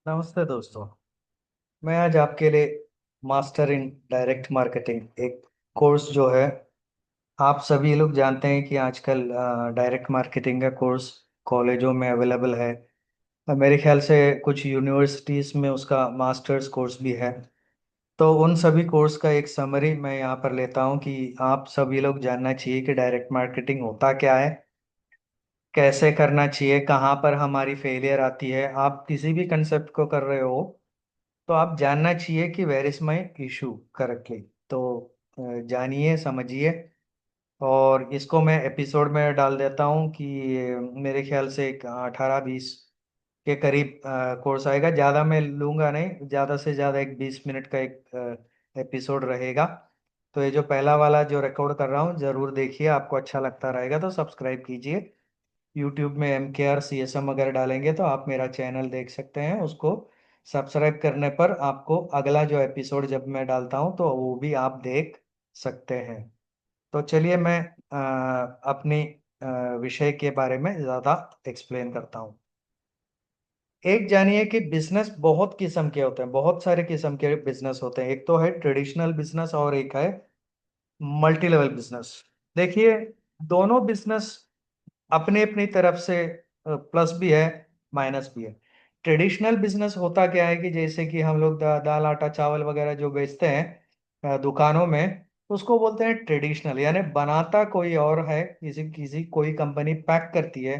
नमस्ते दोस्तों। मैं आज आपके लिए मास्टर इन डायरेक्ट मार्केटिंग एक कोर्स जो है, आप सभी लोग जानते हैं कि आजकल डायरेक्ट मार्केटिंग का कोर्स कॉलेजों में अवेलेबल है। मेरे ख्याल से कुछ यूनिवर्सिटीज़ में उसका मास्टर्स कोर्स भी है। तो उन सभी कोर्स का एक समरी मैं यहाँ पर लेता हूँ कि आप सभी लोग जानना चाहिए कि डायरेक्ट मार्केटिंग होता क्या है, कैसे करना चाहिए, कहाँ पर हमारी फेलियर आती है। आप किसी भी कंसेप्ट को कर रहे हो तो आप जानना चाहिए कि where is my issue correctly. तो जानिए, समझिए। और इसको मैं एपिसोड में डाल देता हूँ कि मेरे ख्याल से एक 18-20 के करीब कोर्स आएगा। ज़्यादा मैं लूँगा नहीं, ज़्यादा से ज़्यादा एक 20 मिनट का एक एपिसोड रहेगा। तो ये जो पहला वाला जो रिकॉर्ड कर रहा हूँ ज़रूर देखिए, आपको अच्छा लगता रहेगा तो सब्सक्राइब कीजिए। यूट्यूब में MKR CSM अगर डालेंगे तो आप मेरा चैनल देख सकते हैं। उसको सब्सक्राइब करने पर आपको अगला जो एपिसोड जब मैं डालता हूं तो वो भी आप देख सकते हैं। तो चलिए मैं अपनी विषय के बारे में ज़्यादा एक्सप्लेन करता हूं। एक जानिए कि बिजनेस बहुत किस्म के होते हैं, बहुत सारे किस्म के बिजनेस होते हैं। एक तो है ट्रेडिशनल बिजनेस और एक है मल्टी लेवल बिजनेस। देखिए, दोनों बिजनेस अपने अपनी तरफ से प्लस भी है, माइनस भी है। ट्रेडिशनल बिजनेस होता क्या है कि जैसे कि हम लोग दाल आटा चावल वगैरह जो बेचते हैं दुकानों में, उसको बोलते हैं ट्रेडिशनल। यानी बनाता कोई और है, किसी किसी कोई कंपनी पैक करती है।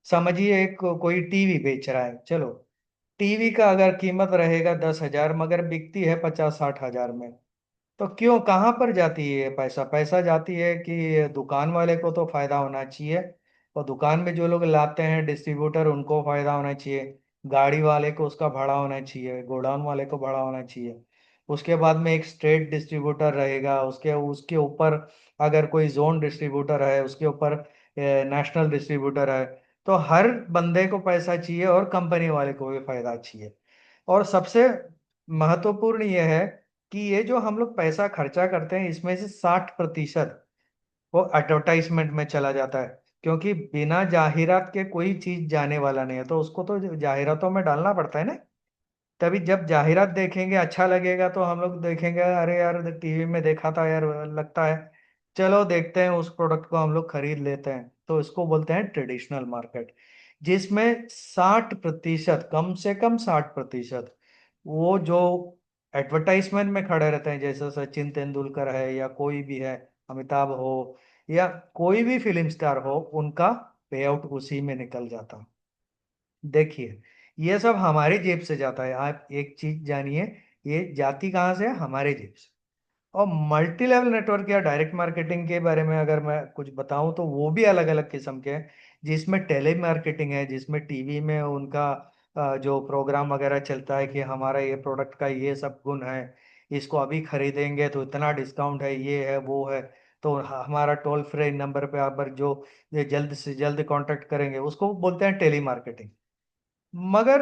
समझिए एक कोई टीवी बेच रहा है, चलो, टीवी का अगर कीमत रहेगा 10,000 मगर बिकती है 50-60 हजार में। तो क्यों, कहाँ पर जाती है ये पैसा? पैसा जाती है कि दुकान वाले को तो फायदा होना चाहिए, और दुकान में जो लोग लाते हैं डिस्ट्रीब्यूटर उनको फायदा होना चाहिए, गाड़ी वाले को उसका भाड़ा होना चाहिए, गोडाउन वाले को भाड़ा होना चाहिए। उसके बाद में एक स्टेट डिस्ट्रीब्यूटर रहेगा, उसके उसके ऊपर अगर कोई जोन डिस्ट्रीब्यूटर है, उसके ऊपर नेशनल डिस्ट्रीब्यूटर है। तो हर बंदे को पैसा चाहिए और कंपनी वाले को भी फायदा चाहिए। और सबसे महत्वपूर्ण यह है कि ये जो हम लोग पैसा खर्चा करते हैं इसमें से 60% वो एडवर्टाइजमेंट में चला जाता है। क्योंकि बिना जाहिरात के कोई चीज जाने वाला नहीं है, तो उसको तो जाहिरातों में डालना पड़ता है ना। तभी जब जाहिरात देखेंगे अच्छा लगेगा तो हम लोग देखेंगे, अरे यार टीवी में देखा था यार, लगता है, चलो देखते हैं, उस प्रोडक्ट को हम लोग खरीद लेते हैं। तो इसको बोलते हैं ट्रेडिशनल मार्केट, जिसमें 60%, कम से कम 60% वो जो एडवर्टाइजमेंट में खड़े रहते हैं, जैसे सचिन तेंदुलकर है या कोई भी है, अमिताभ हो या कोई भी फिल्म स्टार हो, उनका पे आउट उसी में निकल जाता। देखिए, ये सब हमारी जेब से जाता है। आप एक चीज जानिए, ये जाती कहाँ से है? हमारे जेब से। और मल्टी लेवल नेटवर्क या डायरेक्ट मार्केटिंग के बारे में अगर मैं कुछ बताऊं तो वो भी अलग अलग किस्म के हैं। जिसमें टेली मार्केटिंग है, जिसमें टीवी में उनका जो प्रोग्राम वगैरह चलता है कि हमारा ये प्रोडक्ट का ये सब गुण है, इसको अभी खरीदेंगे तो इतना डिस्काउंट है, ये है वो है। तो हमारा टोल फ्री नंबर पे आप जो ये जल्द से जल्द कांटेक्ट करेंगे, उसको बोलते हैं टेली मार्केटिंग। मगर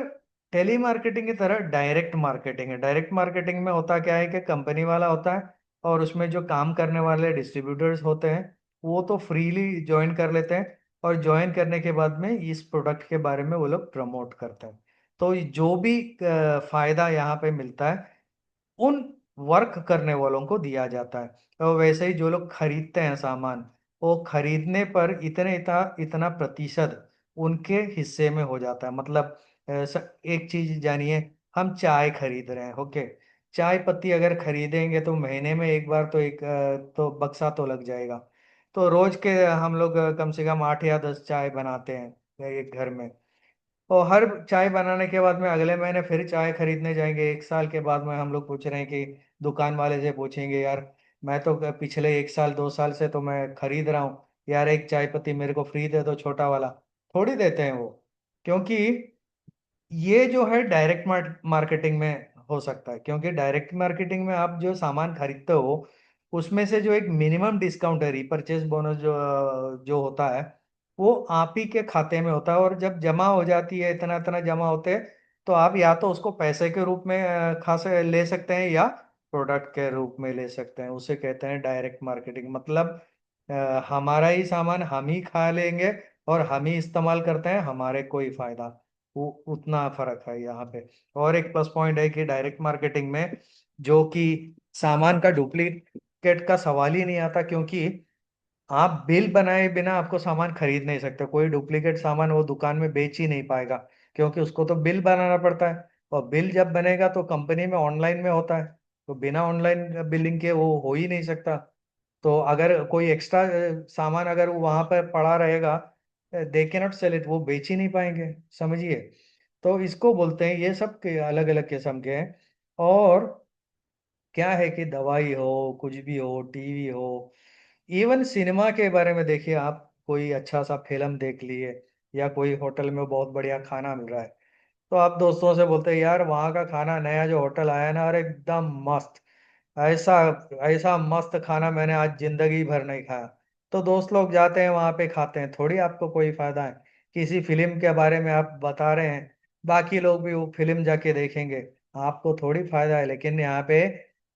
टेली मार्केटिंग की तरह डायरेक्ट मार्केटिंग है। डायरेक्ट मार्केटिंग में होता क्या है कि कंपनी वाला होता है और उसमें जो काम करने वाले डिस्ट्रीब्यूटर्स होते हैं वो तो फ्रीली ज्वाइन कर लेते हैं, और ज्वाइन करने के बाद में इस प्रोडक्ट के बारे में वो लोग प्रमोट करते हैं। तो जो भी फायदा यहाँ पे मिलता है उन वर्क करने वालों को दिया जाता है। तो वैसे ही जो लोग खरीदते हैं सामान, वो खरीदने पर इतने इतना इतना प्रतिशत उनके हिस्से में हो जाता है। मतलब एक चीज जानिए, हम चाय खरीद रहे हैं, ओके, चाय पत्ती अगर खरीदेंगे तो महीने में एक बार तो एक तो बक्सा तो लग जाएगा। तो रोज के हम लोग कम से कम 8 या 10 चाय बनाते हैं एक घर में। और हर चाय बनाने के बाद में अगले महीने फिर चाय खरीदने जाएंगे। 1 साल के बाद में हम लोग पूछ रहे हैं कि दुकान वाले से पूछेंगे, यार मैं तो पिछले 1 साल 2 साल से तो मैं खरीद रहा हूँ, यार एक चाय पत्ती मेरे को फ्री दे दो, छोटा वाला। थोड़ी देते हैं वो, क्योंकि ये जो है डायरेक्ट मार्केटिंग में हो सकता है। क्योंकि डायरेक्ट मार्केटिंग में आप जो सामान खरीदते हो उसमें से जो एक मिनिमम डिस्काउंट है, रिपर्चेज बोनस जो जो होता है, वो आप ही के खाते में होता है। और जब जमा हो जाती है, इतना इतना जमा होते हैं, तो आप या तो उसको पैसे के रूप में खा से ले सकते हैं या प्रोडक्ट के रूप में ले सकते हैं। उसे कहते हैं डायरेक्ट मार्केटिंग। मतलब हमारा ही सामान हम ही खा लेंगे और हम ही इस्तेमाल करते हैं, हमारे कोई फायदा। उतना फर्क है यहाँ पे। और एक प्लस पॉइंट है कि डायरेक्ट मार्केटिंग में जो कि सामान का डुप्लीकेट का सवाल ही नहीं आता, क्योंकि आप बिल बनाए बिना आपको सामान खरीद नहीं सकते। कोई डुप्लीकेट सामान वो दुकान में बेच ही नहीं पाएगा, क्योंकि उसको तो बिल बनाना पड़ता है। और बिल जब बनेगा तो कंपनी में ऑनलाइन में होता है, तो बिना ऑनलाइन बिलिंग के वो हो ही नहीं सकता। तो अगर कोई एक्स्ट्रा सामान अगर वो वहां पर पड़ा रहेगा, दे के नॉट सेल इट, वो बेच ही नहीं पाएंगे, समझिए। तो इसको बोलते हैं, ये सब के अलग अलग किस्म के हैं। और क्या है कि दवाई हो, कुछ भी हो, टीवी हो, इवन सिनेमा के बारे में देखिए आप, कोई अच्छा सा फिल्म देख लिए, या कोई होटल में बहुत बढ़िया खाना मिल रहा है, तो आप दोस्तों से बोलते हैं यार वहाँ का खाना नया जो होटल आया है ना, अरे एकदम मस्त, ऐसा ऐसा मस्त खाना मैंने आज जिंदगी भर नहीं खाया। तो दोस्त लोग जाते हैं वहां पे खाते हैं, थोड़ी आपको कोई फायदा है। किसी फिल्म के बारे में आप बता रहे हैं, बाकी लोग भी वो फिल्म जाके देखेंगे, आपको थोड़ी फायदा है। लेकिन यहाँ पे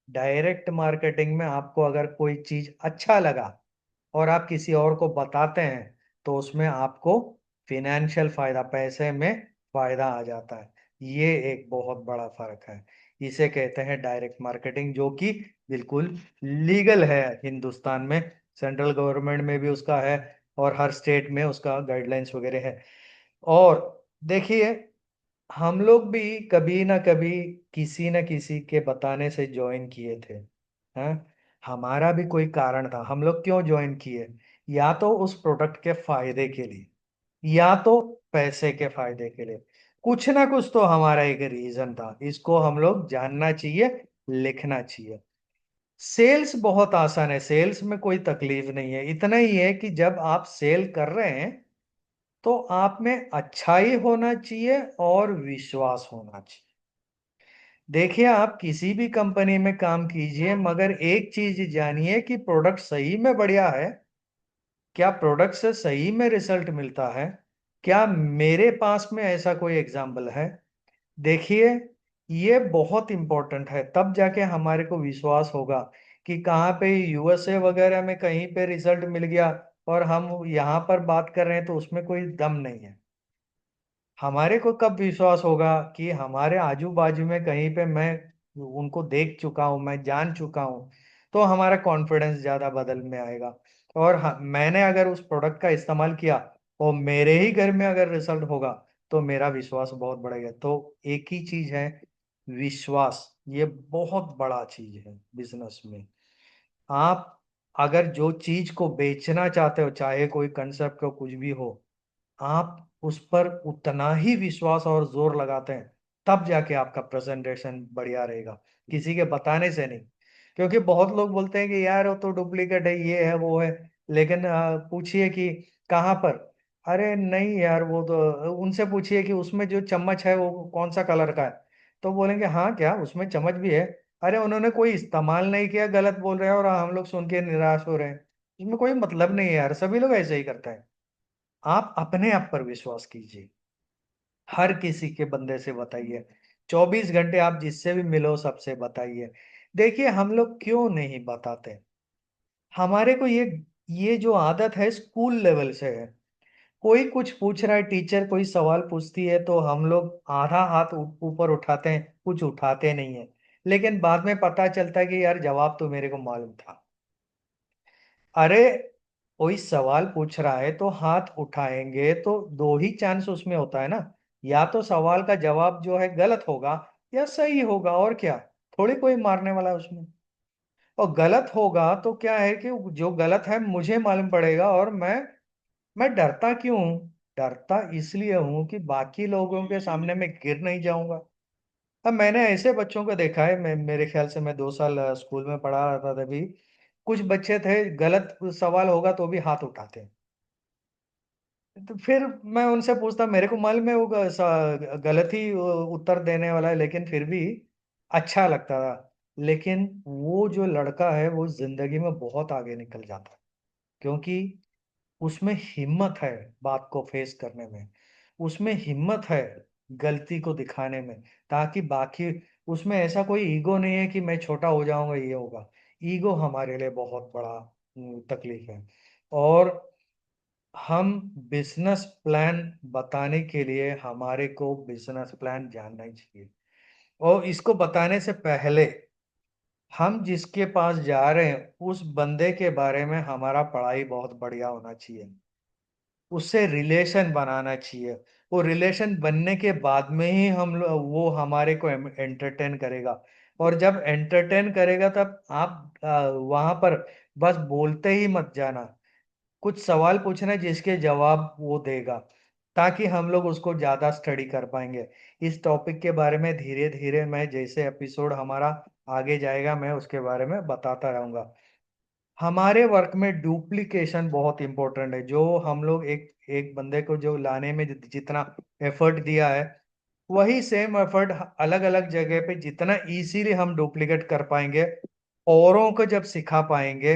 डायरेक्ट मार्केटिंग में आपको अगर कोई चीज अच्छा लगा और आप किसी और को बताते हैं, तो उसमें आपको फिनेंशियल फायदा, पैसे में फायदा आ जाता है। ये एक बहुत बड़ा फर्क है। इसे कहते हैं डायरेक्ट मार्केटिंग, जो कि बिल्कुल लीगल है हिंदुस्तान में। सेंट्रल गवर्नमेंट में भी उसका है, और हर स्टेट में उसका गाइडलाइंस वगैरह है। और देखिए, हम लोग भी कभी ना कभी किसी न किसी के बताने से ज्वाइन किए थे, हैं। हमारा भी कोई कारण था, हम लोग क्यों ज्वाइन किए। या तो उस प्रोडक्ट के फायदे के लिए, या तो पैसे के फायदे के लिए। कुछ ना कुछ तो हमारा एक रीजन था, इसको हम लोग जानना चाहिए, लिखना चाहिए। सेल्स बहुत आसान है, सेल्स में कोई तकलीफ नहीं है। इतना ही है कि जब आप सेल कर रहे हैं, तो आप में अच्छाई होना चाहिए और विश्वास होना चाहिए। देखिए, आप किसी भी कंपनी में काम कीजिए, मगर एक चीज जानिए कि प्रोडक्ट सही में बढ़िया है, क्या प्रोडक्ट से सही में रिजल्ट मिलता है। क्या मेरे पास में ऐसा कोई एग्जाम्पल है। देखिए, ये बहुत इंपॉर्टेंट है, तब जाके हमारे को विश्वास होगा कि कहाँ पे यूएसए वगैरह में कहीं पे रिजल्ट मिल गया और हम यहाँ पर बात कर रहे हैं, तो उसमें कोई दम नहीं है। हमारे को कब विश्वास होगा कि हमारे आजू बाजू में कहीं पे मैं उनको देख चुका हूं, मैं जान चुका हूं, तो हमारा कॉन्फिडेंस ज्यादा बदल में आएगा। और मैंने अगर उस प्रोडक्ट का इस्तेमाल किया और मेरे ही घर में अगर रिजल्ट होगा, तो मेरा विश्वास बहुत बढ़ेगा। तो एक ही चीज है, विश्वास। ये बहुत बड़ा चीज है बिजनेस में। आप अगर जो चीज को बेचना चाहते हो, चाहे कोई कंसेप्ट हो, कुछ भी हो, आप उस पर उतना ही विश्वास और जोर लगाते हैं, तब जाके आपका प्रेजेंटेशन बढ़िया रहेगा, किसी के बताने से नहीं। क्योंकि बहुत लोग बोलते हैं कि यार वो तो डुप्लीकेट है, ये है वो है, लेकिन पूछिए कि कहाँ पर। अरे नहीं यार, वो तो उनसे पूछिए कि उसमें जो चम्मच है वो कौन सा कलर का है, तो बोलेंगे हाँ क्या उसमें चम्मच भी है। अरे उन्होंने कोई इस्तेमाल नहीं किया, गलत बोल रहे हैं, और हम लोग सुन के निराश हो रहे हैं। इसमें कोई मतलब नहीं है यार, सभी लोग ऐसे ही करते हैं। आप अपने आप पर विश्वास कीजिए, हर किसी के बंदे से बताइए, 24 घंटे आप जिससे भी मिलो सबसे बताइए। देखिए, हम लोग क्यों नहीं बताते, हमारे को ये जो आदत है स्कूल लेवल से है। कोई कुछ पूछ रहा है, टीचर कोई सवाल पूछती है, तो हम लोग आधा हाथ ऊपर उठाते हैं, कुछ उठाते नहीं है। लेकिन बाद में पता चलता है कि यार जवाब तो मेरे को मालूम था। अरे, कोई सवाल पूछ रहा है तो हाथ उठाएंगे तो दो ही चांस उसमें होता है ना, या तो सवाल का जवाब जो है गलत होगा, या सही होगा, और क्या। थोड़ी कोई मारने वाला है उसमें। और गलत होगा तो क्या है कि जो गलत है मुझे मालूम पड़ेगा, और मैं डरता क्यों हूं। डरता इसलिए हूं कि बाकी लोगों के सामने मैं गिर नहीं जाऊंगा। अब मैंने ऐसे बच्चों को देखा है, मेरे ख्याल से मैं 2 साल स्कूल में पढ़ा रहा था तभी, कुछ बच्चे थे गलत सवाल होगा तो भी हाथ उठाते हैं। तो फिर मैं उनसे पूछता, मेरे को मालूम है वो गलत ही उत्तर देने वाला है, लेकिन फिर भी अच्छा लगता था। लेकिन वो जो लड़का है वो जिंदगी में बहुत आगे निकल जाता है, क्योंकि उसमें हिम्मत है बात को फेस करने में, उसमें हिम्मत है गलती को दिखाने में, ताकि बाकी, उसमें ऐसा कोई ईगो नहीं है कि मैं छोटा हो जाऊंगा ये होगा। ईगो हमारे लिए बहुत बड़ा तकलीफ है। और हम बिजनेस प्लान बताने के लिए हमारे को बिजनेस प्लान जानना ही चाहिए। और इसको बताने से पहले हम जिसके पास जा रहे हैं उस बंदे के बारे में हमारा पढ़ाई बहुत बढ़िया होना चाहिए। उससे रिलेशन बनाना चाहिए। वो रिलेशन बनने के बाद में ही वो हमारे को एंटरटेन करेगा। और जब एंटरटेन करेगा तब आप वहां पर बस बोलते ही मत जाना। कुछ सवाल पूछना जिसके जवाब वो देगा, ताकि हम लोग उसको ज्यादा स्टडी कर पाएंगे। इस टॉपिक के बारे में धीरे धीरे मैं जैसे एपिसोड हमारा आगे जाएगा मैं उसके बारे में बताता रहूंगा। हमारे वर्क में डुप्लीकेशन बहुत इंपॉर्टेंट है। जो हम लोग एक एक बंदे को जो लाने में जितना एफर्ट दिया है, वही सेम एफर्ट अलग अलग जगह पे जितना इजीली हम डुप्लीकेट कर पाएंगे, औरों को जब सिखा पाएंगे।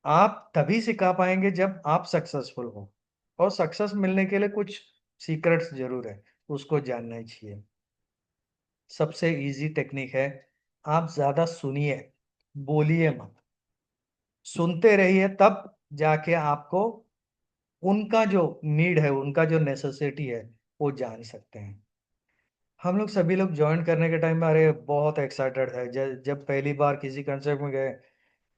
आप तभी सिखा पाएंगे जब आप सक्सेसफुल हो। और सक्सेस मिलने के लिए कुछ सीक्रेट्स जरूर है, उसको जानना ही चाहिए। सबसे इजी टेक्निक है, आप ज्यादा सुनिए, बोलिए मत। सुनते रहिए, तब जाके आपको उनका जो नीड है, उनका जो नेसेसिटी है, वो जान सकते हैं। हम लोग सभी लोग ज्वाइन करने के टाइम में अरे बहुत एक्साइटेड है, जब पहली बार किसी कंसेप्ट में गए,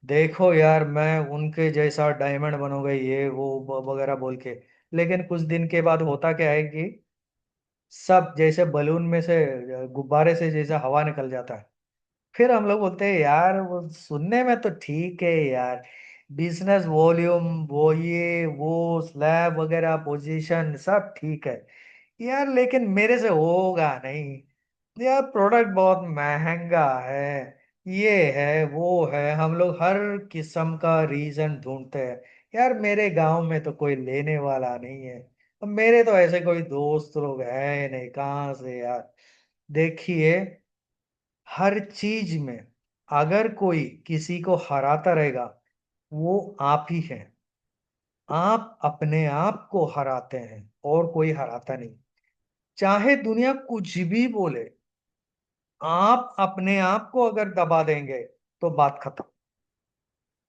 देखो यार मैं उनके जैसा डायमंड बनूंगा ये वो वगैरह बोल के। लेकिन कुछ दिन के बाद होता क्या है कि सब जैसे बलून में से, गुब्बारे से जैसे हवा निकल जाता है। फिर हम लोग बोलते हैं यार वो सुनने में तो ठीक है यार, बिजनेस वॉल्यूम, वो ये वो स्लैब वगैरह पोजीशन सब ठीक है यार, लेकिन मेरे से होगा नहीं यार, प्रोडक्ट बहुत महंगा है, ये है वो है। हम लोग हर किस्म का रीजन ढूंढते हैं। यार मेरे गांव में तो कोई लेने वाला नहीं है, अब मेरे तो ऐसे कोई दोस्त लोग हैं नहीं, कहाँ से यार। देखिए, हर चीज में अगर कोई किसी को हराता रहेगा, वो आप ही हैं। आप अपने आप को हराते हैं और कोई हराता नहीं। चाहे दुनिया कुछ भी बोले, आप अपने आप को अगर दबा देंगे तो बात खत्म।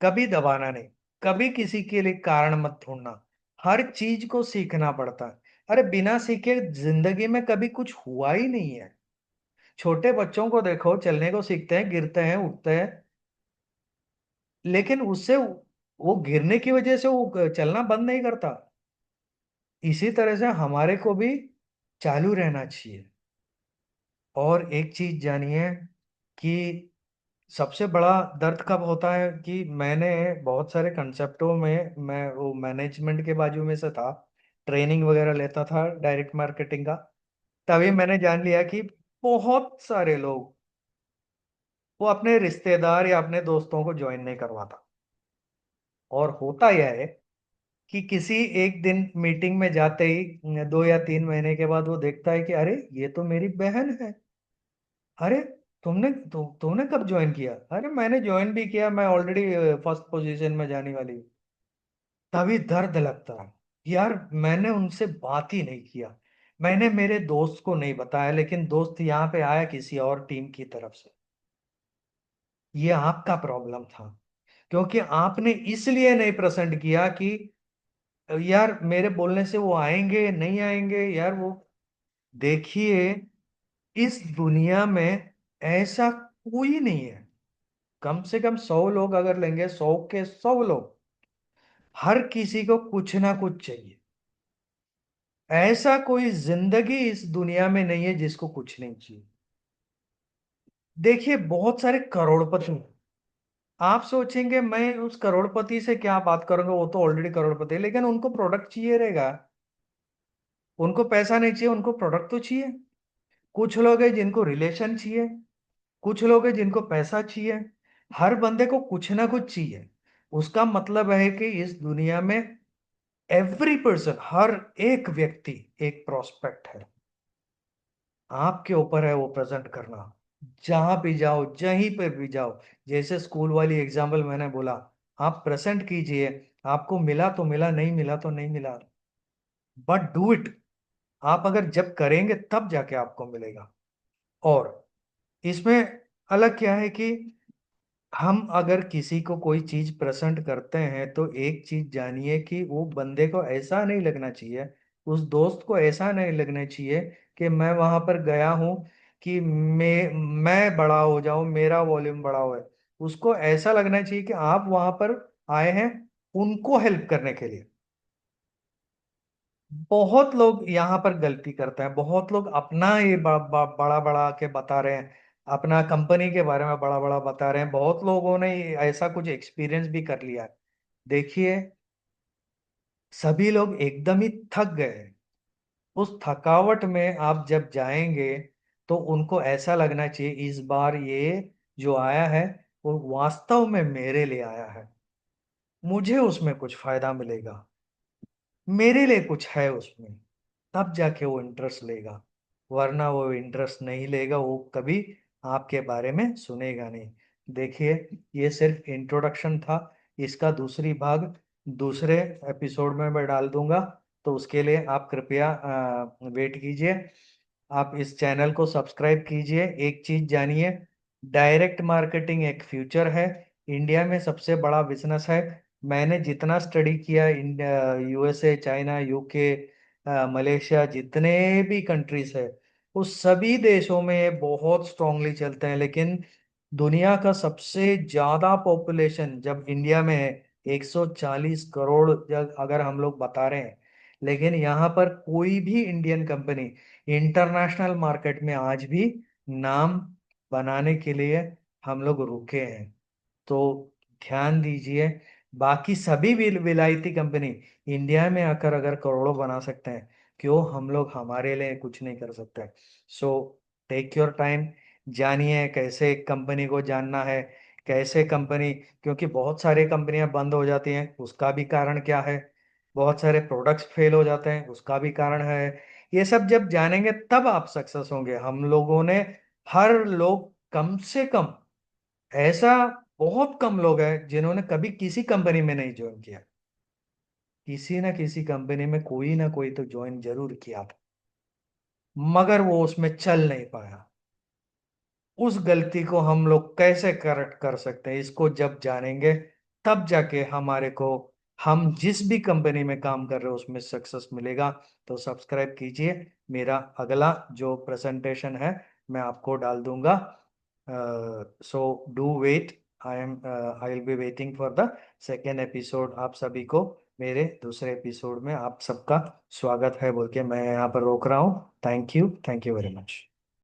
कभी दबाना नहीं, कभी किसी के लिए कारण मत ढूंढना। हर चीज को सीखना पड़ता है। अरे बिना सीखे जिंदगी में कभी कुछ हुआ ही नहीं है। छोटे बच्चों को देखो, चलने को सीखते हैं, गिरते हैं, उठते हैं, लेकिन उससे वो गिरने की वजह से वो चलना बंद नहीं करता। इसी तरह से हमारे को भी चालू रहना चाहिए। और एक चीज जानिए कि सबसे बड़ा दर्द कब होता है कि मैंने बहुत सारे कंसेप्टों में, मैं वो मैनेजमेंट के बाजू में से था, ट्रेनिंग वगैरह लेता था डायरेक्ट मार्केटिंग का। तभी मैंने जान लिया कि बहुत सारे लोग वो अपने रिश्तेदार या अपने दोस्तों को ज्वाइन नहीं करवाता। और होता यह है कि किसी एक दिन मीटिंग में जाते ही 2 या 3 महीने के बाद वो देखता है कि अरे ये तो मेरी बहन है। अरे तुमने कब ज्वाइन किया? अरे मैंने ज्वाइन भी किया, मैं ऑलरेडी फर्स्ट पोजीशन में जाने वाली हूँ। तभी दर्द लगता है, यार मैंने उनसे बात ही नहीं किया, मैंने मेरे दोस्त को नहीं बताया, लेकिन दोस्त यहाँ पे आया किसी और टीम की तरफ से। ये आपका प्रॉब्लम था, क्योंकि आपने इसलिए नहीं प्रेजेंट किया कि यार मेरे बोलने से वो आएंगे नहीं आएंगे यार वो। देखिए, इस दुनिया में ऐसा कोई नहीं है। कम से कम 100 लोग अगर लेंगे, 100 के 100 लोग, हर किसी को कुछ ना कुछ चाहिए। ऐसा कोई जिंदगी इस दुनिया में नहीं है जिसको कुछ नहीं चाहिए। देखिए, बहुत सारे करोड़पति हैं। आप सोचेंगे मैं उस करोड़पति से क्या बात करूंगा, वो तो ऑलरेडी करोड़पति है, लेकिन उनको प्रोडक्ट चाहिए रहेगा। उनको पैसा नहीं चाहिए, उनको प्रोडक्ट तो चाहिए। कुछ लोग हैं जिनको रिलेशन चाहिए, कुछ लोग हैं जिनको पैसा चाहिए। हर बंदे को कुछ ना कुछ चाहिए। उसका मतलब है कि इस दुनिया में एवरी पर्सन, हर एक व्यक्ति एक प्रोस्पेक्ट है। आपके ऊपर है वो प्रेजेंट करना। जहां भी जाओ, जहीं पे भी जाओ, जैसे स्कूल वाली एग्जाम्पल मैंने बोला, आप प्रेजेंट कीजिए। आपको मिला तो मिला, नहीं मिला तो नहीं मिला, बट डू इट। आप अगर जब करेंगे तब जाके आपको मिलेगा। और इसमें अलग क्या है कि हम अगर किसी को कोई चीज प्रेजेंट करते हैं तो एक चीज जानिए कि वो बंदे को ऐसा नहीं लगना चाहिए, उस दोस्त को ऐसा नहीं लगना चाहिए कि मैं वहां पर गया हूं कि मैं बड़ा हो जाऊं, मेरा वॉल्यूम बड़ा हो। उसको ऐसा लगना चाहिए कि आप वहां पर आए हैं उनको हेल्प करने के लिए। बहुत लोग यहाँ पर गलती करते हैं, बहुत लोग अपना ये बड़ा बड़ा के बता रहे हैं, अपना कंपनी के बारे में बड़ा बड़ा बता रहे हैं। बहुत लोगों ने ऐसा कुछ एक्सपीरियंस भी कर लिया है। देखिए, सभी लोग एकदम ही थक गए हैं। उस थकावट में आप जब जाएंगे तो उनको ऐसा लगना चाहिए इस बार ये जो आया है वो वास्तव में मेरे लिए आया है, मुझे उसमें कुछ फायदा मिलेगा, मेरे लिए कुछ है उसमें। तब जाके वो इंटरेस्ट लेगा, वरना वो इंटरेस्ट नहीं लेगा, वो कभी आपके बारे में सुनेगा नहीं। देखिए, ये सिर्फ इंट्रोडक्शन था। इसका दूसरी भाग दूसरे एपिसोड में मैं डाल दूंगा, तो उसके लिए आप कृपया वेट कीजिए। आप इस चैनल को सब्सक्राइब कीजिए। एक चीज जानिए, डायरेक्ट मार्केटिंग एक फ्यूचर है, इंडिया में सबसे बड़ा बिजनेस है। मैंने जितना स्टडी किया, India, USA, China, UK, Malaysia, जितने भी कंट्रीज है, उस सभी देशों में ये बहुत स्ट्रांगली चलते हैं। लेकिन दुनिया का सबसे ज्यादा पॉपुलेशन जब इंडिया में है, 140 करोड़ जब अगर हम लोग बता रहे हैं, लेकिन यहाँ पर कोई भी इंडियन कंपनी इंटरनेशनल मार्केट में आज भी नाम बनाने के लिए हम लोग रुके हैं। तो ध्यान दीजिए, बाकी सभी विलायती कंपनी इंडिया में आकर अगर करोड़ों बना सकते हैं, क्यों हम लोग हमारे लिए कुछ नहीं कर सकते? सो टेक योर टाइम, जानिए कैसे एक कंपनी को जानना है, कैसे कंपनी, क्योंकि बहुत सारी कंपनियां बंद हो जाती हैं, उसका भी कारण क्या है, बहुत सारे प्रोडक्ट्स फेल हो जाते हैं, उसका भी कारण है। ये सब जब जानेंगे तब आप सक्सेस होंगे। हम लोगों ने, हर लोग कम से कम, ऐसा बहुत कम लोग हैं जिन्होंने कभी किसी कंपनी में नहीं ज्वाइन किया। किसी ना किसी कंपनी में कोई ना कोई तो ज्वाइन जरूर किया था, मगर वो उसमें चल नहीं पाया। उस गलती को हम लोग कैसे करेक्ट कर सकते हैं, इसको जब जानेंगे तब जाके हमारे को, हम जिस भी कंपनी में काम कर रहे हो उसमें सक्सेस मिलेगा। तो सब्सक्राइब कीजिए। मेरा अगला जो प्रेजेंटेशन है मैं आपको डाल दूंगा। So do wait, I will be waiting for the second episode. आप सभी को मेरे दूसरे एपिसोड में आप सबका स्वागत है बोल के मैं यहाँ पर रोक रहा हूँ। Thank you very much.